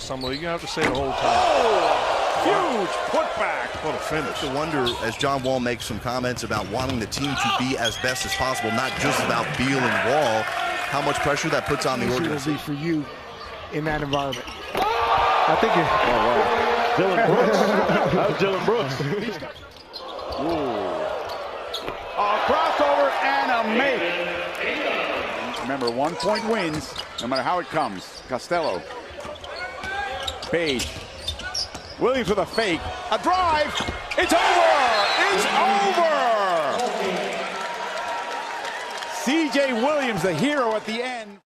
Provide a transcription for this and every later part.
Summer League. You have to say the whole time. Huge putback. What a finish. I wonder, as John Wall makes some comments about wanting the team to be as best as possible, not just about Beal and Wall, how much pressure that puts on the organization. Will be for you in that environment. I think it. Oh, wow. Dylan Brooks. That was Dylan Brooks. Crossover and a make. Remember, 1-point wins, no matter how it comes. Costello. Page. Williams with a fake. A drive. It's over. It's over. C.J. Williams, the hero at the end.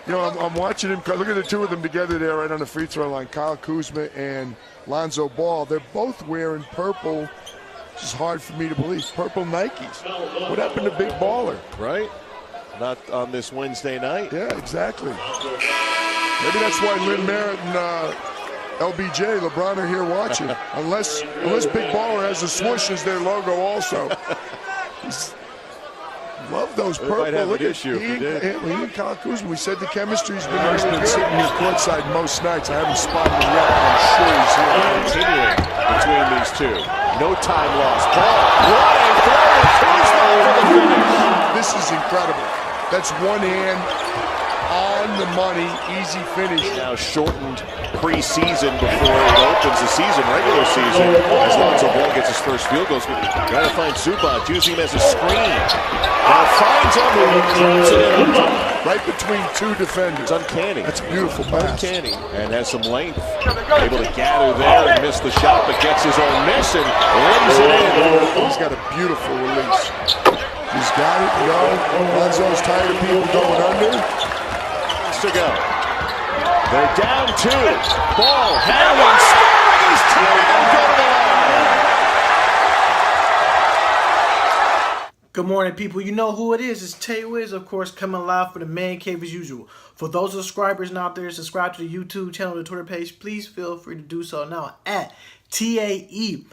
You know, I'm watching him. Look at the two of them together there right on the free throw line, Kyle Kuzma and Lonzo Ball. They're both wearing purple. It's hard for me to believe. Purple Nikes. What happened to Big Baller? Right? Not on this Wednesday night. Yeah, exactly. Maybe that's why Lynn Merritt and LBJ, LeBron, are here watching. unless Big Baller has a swoosh as their logo also. Love those purple. Look at he and Kyle Kuzma. We said the chemistry's been really good. Sitting here courtside most nights. I haven't spotted him yet, but I'm sure he's here. Continuing between these two. No time lost. Ball. What a throw to Kuzma for the finish. This is incredible. That's one hand on the money, easy finish. Now shortened preseason before it opens the season, regular season. As Lonzo Ball gets his first field goal, got to find Zubac, using him as a screen. Now finds him and drops it in on top. Right between two defenders. It's uncanny. That's a beautiful pass. Uncanny. And has some length. Able to gather there and miss the shot, but gets his own miss and lays it in. He's got a beautiful release. He's got it. No, Lonzo's tired of people going under. To go. They're down two. Ball, Hamlin, scoring, he's tied. Good morning, people. You know who it is. It's Tay Wiz, of course, coming live for the Man Cave as usual. For those subscribers out there, subscribe to the YouTube channel, the Twitter page. Please feel free to do so now at TAE_WIGGS.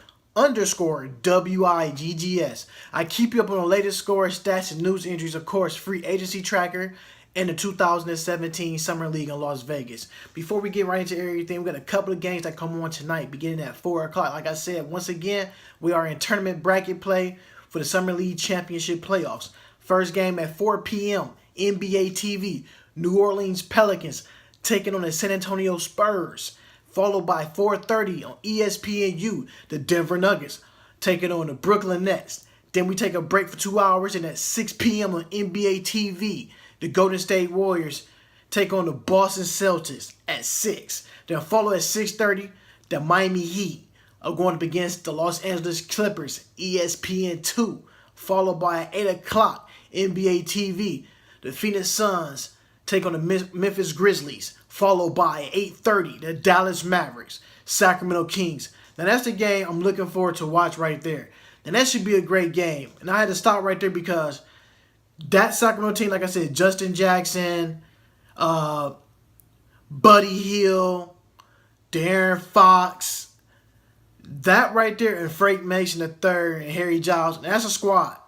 I keep you up on the latest scores, stats, and news injuries. Of course, free agency tracker in the 2017 Summer League in Las Vegas. Before we get right into everything, we got a couple of games that come on tonight, beginning at 4 o'clock. Like I said, once again, we are in tournament bracket play for the Summer League Championship playoffs. First game at 4 p.m., NBA TV, New Orleans Pelicans taking on the San Antonio Spurs. Followed by 4:30 on ESPNU, the Denver Nuggets taking on the Brooklyn Nets. Then we take a break for 2 hours, and at 6 p.m. on NBA TV, the Golden State Warriors take on the Boston Celtics at 6. Then follow at 6:30, the Miami Heat are going up against the Los Angeles Clippers, ESPN2. Followed by at 8 o'clock, NBA TV, the Phoenix Suns take on the Memphis Grizzlies. Followed by at 8:30, the Dallas Mavericks, Sacramento Kings. Now that's the game I'm looking forward to watch right there. And that should be a great game. And I had to stop right there because that Sacramento team, like I said, Justin Jackson, Buddy Hield, De'Aaron Fox, that right there, and Frank Mason III and Harry Giles, that's a squad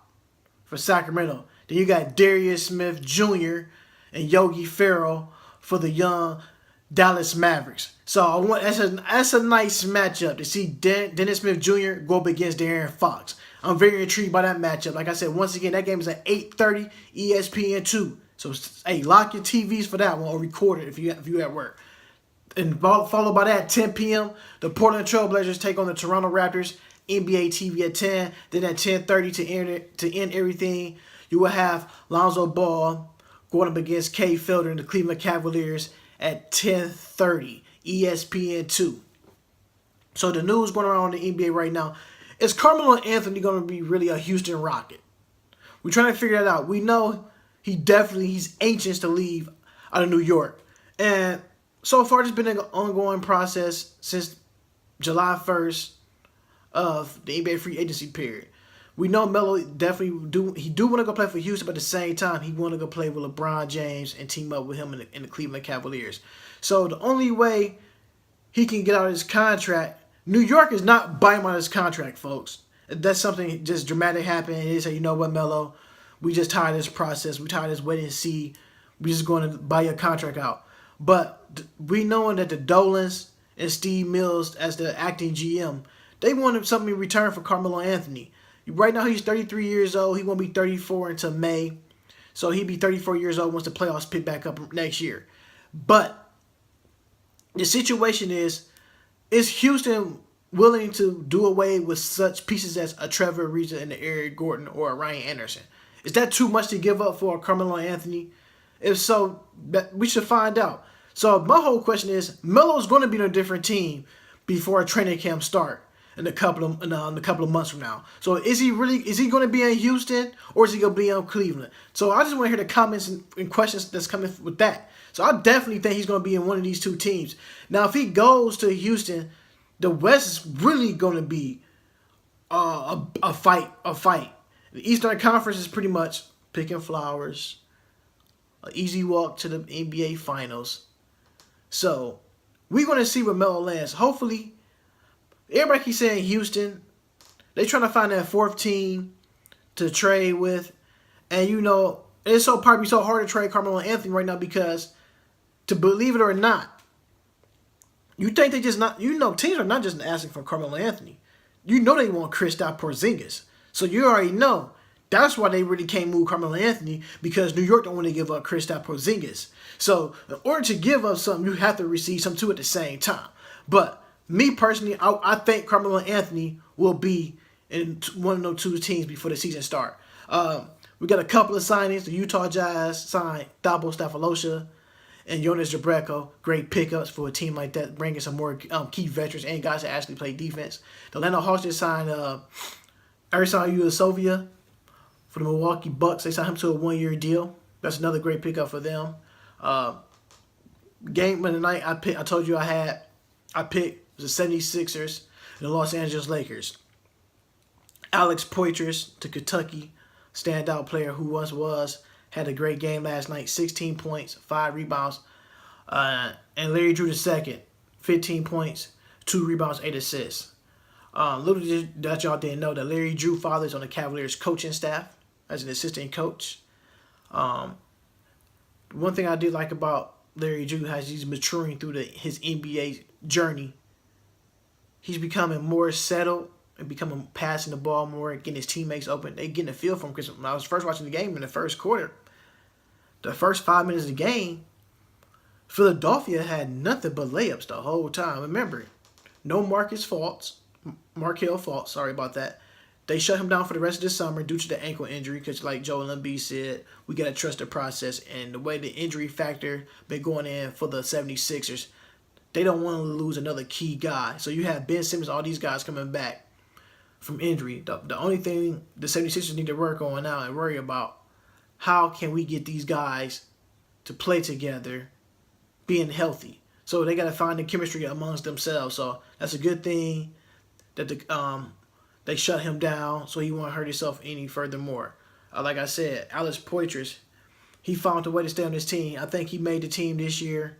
for Sacramento. Then you got Darius Smith Jr. and Yogi Ferrell for the young Dallas Mavericks. So that's a nice matchup to see Dennis Smith Jr. go up against De'Aaron Fox. I'm very intrigued by that matchup. Like I said, once again, that game is at 8:30 ESPN2. So, hey, lock your TVs for that one or record it if you at work. And followed by that, 10 p.m., the Portland Trailblazers take on the Toronto Raptors, NBA TV at 10. Then at 10:30 to end everything, you will have Lonzo Ball going up against Kay Felder and the Cleveland Cavaliers at 10:30 ESPN2. So the news going around in the NBA right now, is Carmelo Anthony going to be really a Houston Rocket? We're trying to figure that out. We know he's anxious to leave out of New York. And so far, it's been an ongoing process since July 1st of the NBA free agency period. We know Melo definitely do want to go play for Houston, but at the same time, he want to go play with LeBron James and team up with him in the Cleveland Cavaliers. So the only way he can get out of his contract, New York is not buying him out of his contract, folks. that's something just dramatic happened, and they say, you know what, Melo, we just tired of this process. We tired of this wait and see. We just going to buy your contract out. But we knowing that the Dolans and Steve Mills as the acting GM, they wanted something in return for Carmelo Anthony. Right now he's 33 years old. He won't be 34 until May. So he'll be 34 years old once the playoffs pick back up next year. But the situation is Houston willing to do away with such pieces as a Trevor Ariza and an Eric Gordon or a Ryan Anderson? Is that too much to give up for a Carmelo Anthony? If so, we should find out. So my whole question is, Melo's going to be on a different team before a training camp start in a couple of months from now. So is he going to be in Houston, or is he going to be in Cleveland? So I just want to hear the comments and questions that's coming with that. So I definitely think he's going to be in one of these two teams. Now, if he goes to Houston, the West is really going to be a fight. The Eastern Conference is pretty much picking flowers, an easy walk to the NBA Finals. So we're going to see where Melo lands. Hopefully, everybody keeps saying Houston. They're trying to find that fourth team to trade with. And, it's probably so hard to trade Carmelo Anthony right now because, to believe it or not, you think they just not, teams are not just asking for Carmelo Anthony. They want Kristaps Porzingis. So you already know that's why they really can't move Carmelo Anthony, because New York don't want to give up Kristaps Porzingis. So in order to give up something, you have to receive something too at the same time. But me personally, I think Carmelo Anthony will be in one of those two teams before the season start. We got a couple of signings. The Utah Jazz signed Thabo Staffolosha and Jonas Jerebko. Great pickups for a team like that, bringing some more key veterans and guys that actually play defense. The Atlanta Hawks just signed Ersan Ilyasova for the Milwaukee Bucks. They signed him to a 1-year deal. That's another great pickup for them. Game of the night, I told you I picked the 76ers and the Los Angeles Lakers. Alex Poitras to Kentucky, standout player who once was, had a great game last night, 16 points, 5 rebounds. And Larry Drew II, 15 points, 2 rebounds, 8 assists. Little that y'all didn't know that Larry Drew father is on the Cavaliers coaching staff as an assistant coach. One thing I do like about Larry Drew as he's maturing through his NBA journey, he's becoming more settled and becoming passing the ball more, getting his teammates open. They getting a feel for him, because when I was first watching the game in the first quarter, the first 5 minutes of the game, Philadelphia had nothing but layups the whole time. Remember, no Markelle Fultz, sorry about that. They shut him down for the rest of the summer due to the ankle injury, because like Joel Embiid said, we got to trust the process. And the way the injury factor been going in for the 76ers, they don't want to lose another key guy. So you have Ben Simmons, all these guys coming back from injury. The only thing the 76ers need to work on now and worry about, how can we get these guys to play together being healthy? So they got to find the chemistry amongst themselves. So that's a good thing that they shut him down so he won't hurt himself any furthermore. Like I said, Alex Poitras, he found a way to stay on his team. I think he made the team this year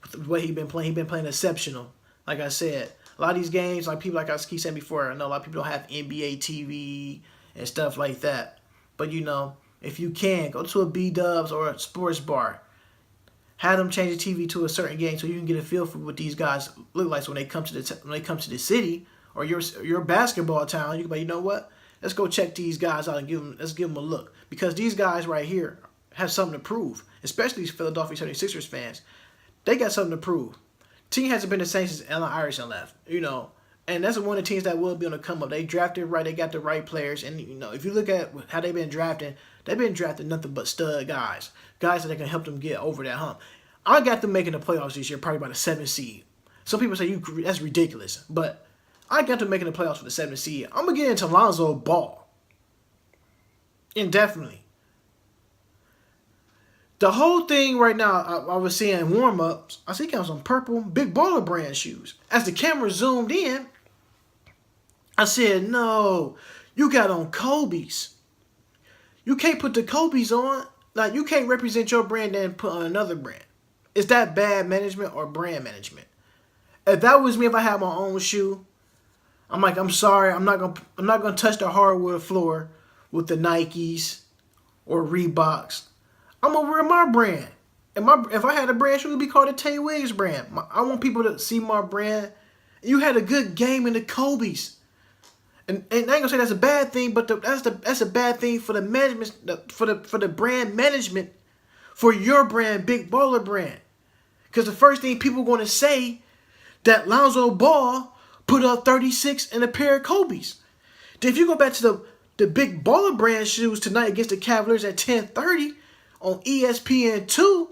with the way he's been playing. He's been playing exceptional. Like I said, a lot of these games, like people, like I keep saying before, I know a lot of people don't have NBA TV and stuff like that. But, if you can, go to a B-Dubs or a sports bar. Have them change the TV to a certain game so you can get a feel for what these guys look like. So when they come to the city or your basketball town, you can be, you know what? Let's go check these guys out and let's give them a look. Because these guys right here have something to prove, especially these Philadelphia 76ers fans. They got something to prove. Team hasn't been the same since Allen Iverson left, and that's one of the teams that will be on the come up. They drafted right, they got the right players, and if you look at how they've been drafting nothing but stud guys that can help them get over that hump. I got them making the playoffs this year, probably by the 7th seed. Some people say that's ridiculous, but I got them making the playoffs for the 7th seed. I'm gonna get into Lonzo Ball, indefinitely. The whole thing right now, I was seeing warm-ups. I see he got some purple Big Baller brand shoes. As the camera zoomed in, I said, no, you got on Kobe's. You can't put the Kobe's on. Like, you can't represent your brand and put on another brand. Is that bad management or brand management? If that was me, if I had my own shoe, I'm like, I'm sorry, I'm not gonna touch the hardwood floor with the Nikes or Reeboks. I'm gonna wear my brand. And if I had a brand, it would be called the Tay Wiggs brand. I want people to see my brand. You had a good game in the Kobe's. And I ain't gonna say that's a bad thing, but that's a bad thing for the management, for the brand management, for your brand, Big Baller brand. Because the first thing people are gonna say that Lonzo Ball put up 36 in a pair of Kobe's. Then if you go back to the Big Baller brand shoes tonight against the Cavaliers at 10:30 on ESPN2,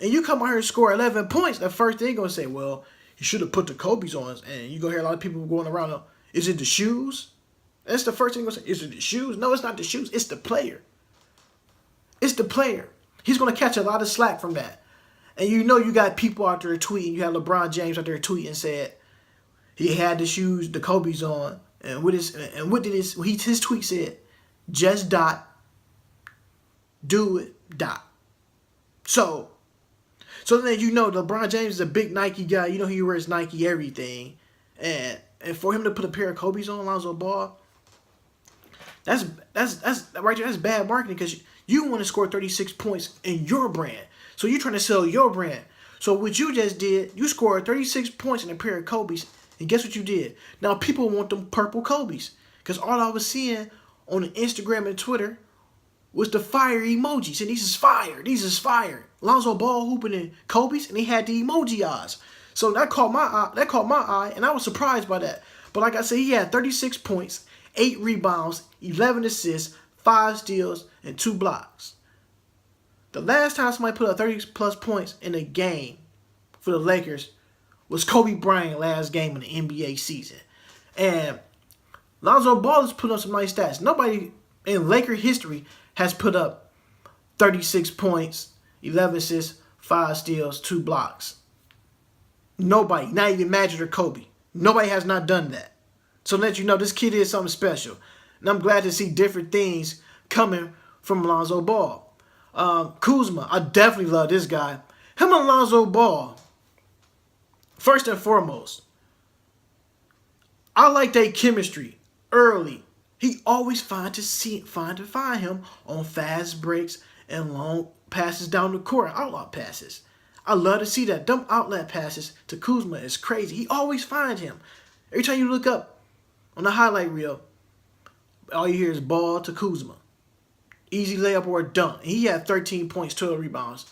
and you come out here and score 11 points, the first thing you're going to say, well, you should have put the Kobe's on. And you're going to hear a lot of people going around, is it the shoes? That's the first thing you're going to say. Is it the shoes? No, it's not the shoes. It's the player. It's the player. He's going to catch a lot of slack from that. And you know you got people out there tweeting. You had LeBron James out there tweeting, said he had the shoes, the Kobe's on. And what did his tweet said? Just do it. So then you know LeBron James is a big Nike guy. You know he wears Nike everything. And for him to put a pair of Kobe's on Lonzo Ball, that's right there, that's bad marketing because you want to score 36 points in your brand. So you're trying to sell your brand. So what you just did, you scored 36 points in a pair of Kobe's, and guess what you did? Now people want them purple Kobe's. Because all I was seeing on Instagram and Twitter was the fire emojis. And these is fire. Lonzo Ball hooping in Kobe's, and he had the emoji eyes. So that caught my eye, and I was surprised by that. But like I said, he had 36 points, 8 rebounds, 11 assists, 5 steals, and 2 blocks. The last time somebody put up 30-plus points in a game for the Lakers was Kobe Bryant last game in the NBA season. And Lonzo Ball has put up some nice stats. Nobody in Laker history has put up 36 points, 11 assists, 5 steals, 2 blocks. Nobody, not even Magic or Kobe. Nobody has not done that. So let you know this kid is something special. And I'm glad to see different things coming from Lonzo Ball. Kuzma, I definitely love this guy. Him and Lonzo Ball, first and foremost, I like their chemistry early. He always find him on fast breaks and long passes down the court, outlet passes. I love to see that. Them outlet passes to Kuzma is crazy. He always finds him. Every time you look up on the highlight reel, all you hear is ball to Kuzma. Easy layup or a dunk. He had 13 points, 12 rebounds.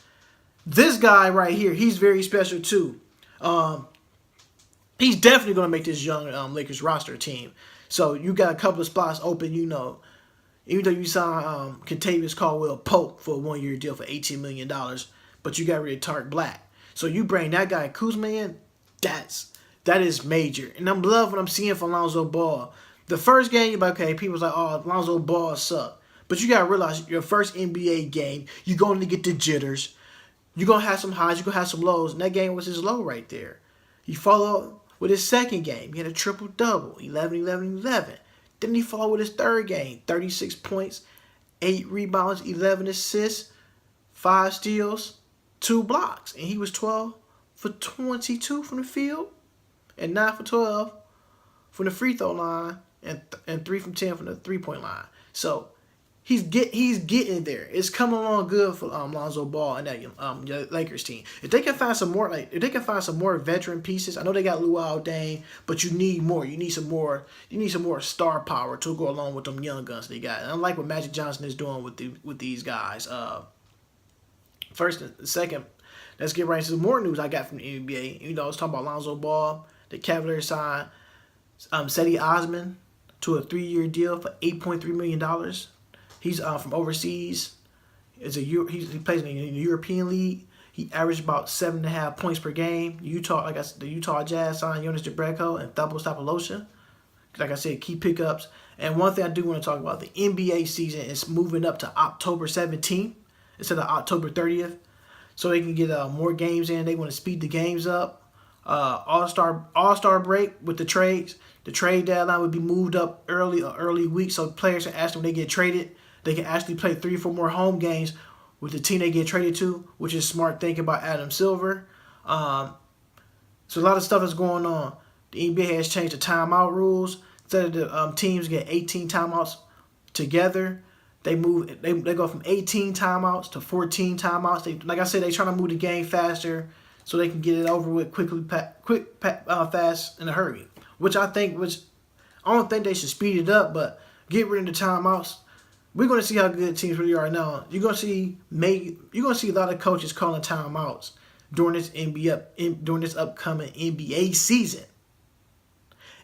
This guy right here, he's very special too. He's definitely going to make this young Lakers roster team. So you got a couple of spots open, you know. Even though you signed Kentavious Caldwell-Pope for a 1-year deal for $18 million, but you got rid of Tark Black. So you bring that guy Kuzma in, that is major. And I'm loving what I'm seeing from Lonzo Ball. The first game, you're like, okay, people's like, oh, Lonzo Ball suck. But you got to realize your first NBA game, you're going to get the jitters. You're going to have some highs, you're going to have some lows. And that game was his low right there. He followed with his second game. He had a triple-double, 11-11-11. Then he followed with his third game, 36 points, 8 rebounds, 11 assists, 5 steals, 2 blocks. And he was 12 for 22 from the field and 9 for 12 from the free throw line and 3 from 10 from the three-point line. So he's getting there. It's coming along good for Lonzo Ball and that Lakers team. If they can find some more, veteran pieces. I know they got Luol Deng, but you need more. You need some more star power to go along with them young guns they got. And I like what Magic Johnson is doing with these guys. First and second, let's get right into some more news I got from the NBA. You know, I was talking about Lonzo Ball. The Cavaliers signed Cedi Osman to a 3-year deal for $8.3 million. He's from overseas. He plays in the European League. He averaged about 7.5 points per game. The Utah Jazz signed Jonas Jerebko and Thabo Stapolosha. Like I said, key pickups. And one thing I do want to talk about, the NBA season is moving up to October 17th instead of October 30th. So they can get more games in. They want to speed the games up. All-Star break with the trades. The trade deadline would be moved up early week, so players can actually, when they get traded, they can actually play 3 or 4 more home games with the team they get traded to, which is smart thinking by Adam Silver. So a lot of stuff is going on. The NBA has changed the timeout rules. Instead of the teams get 18 timeouts together, they go from 18 timeouts to 14 timeouts. Like I said, they trying to move the game faster so they can get it over with fast, in a hurry. I don't think they should speed it up, but get rid of the timeouts. We're going to see how good teams really are now. You're going to see a lot of coaches calling timeouts during this upcoming NBA season.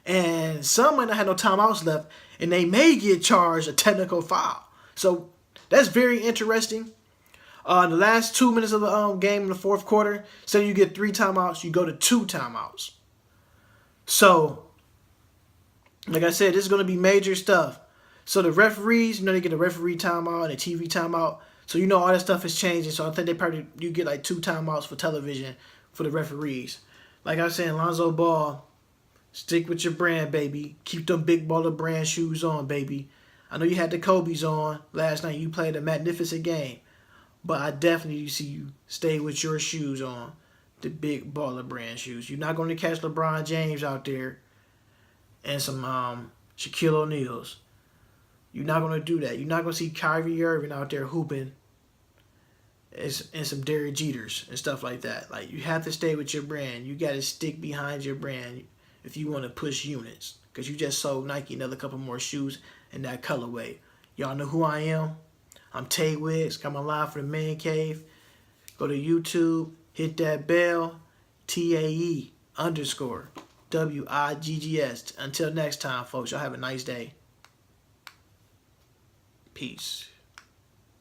And some might not have no timeouts left, and they may get charged a technical foul. So that's very interesting. In the last 2 minutes of the game in the fourth quarter, say you get 3 timeouts, you go to 2 timeouts. So, like I said, this is going to be major stuff. So the referees, they get a referee timeout and a TV timeout. So all that stuff is changing. So I think you get like 2 timeouts for television for the referees. Like I was saying, Lonzo Ball, stick with your brand, baby. Keep them big baller brand shoes on, baby. I know you had the Kobe's on last night. You played a magnificent game. But I definitely see you stay with your shoes on, the big baller brand shoes. You're not going to catch LeBron James out there and some Shaquille O'Neals. You're not going to do that. You're not going to see Kyrie Irving out there hooping and some Derek Jeters and stuff like that. Like, you have to stay with your brand. You got to stick behind your brand if you want to push units. Because you just sold Nike another couple more shoes in that colorway. Y'all know who I am. I'm Tay Wiggs, coming live from the Man Cave. Go to YouTube, hit that bell, TAE_WIGGS. Until next time, folks, y'all have a nice day. Peace.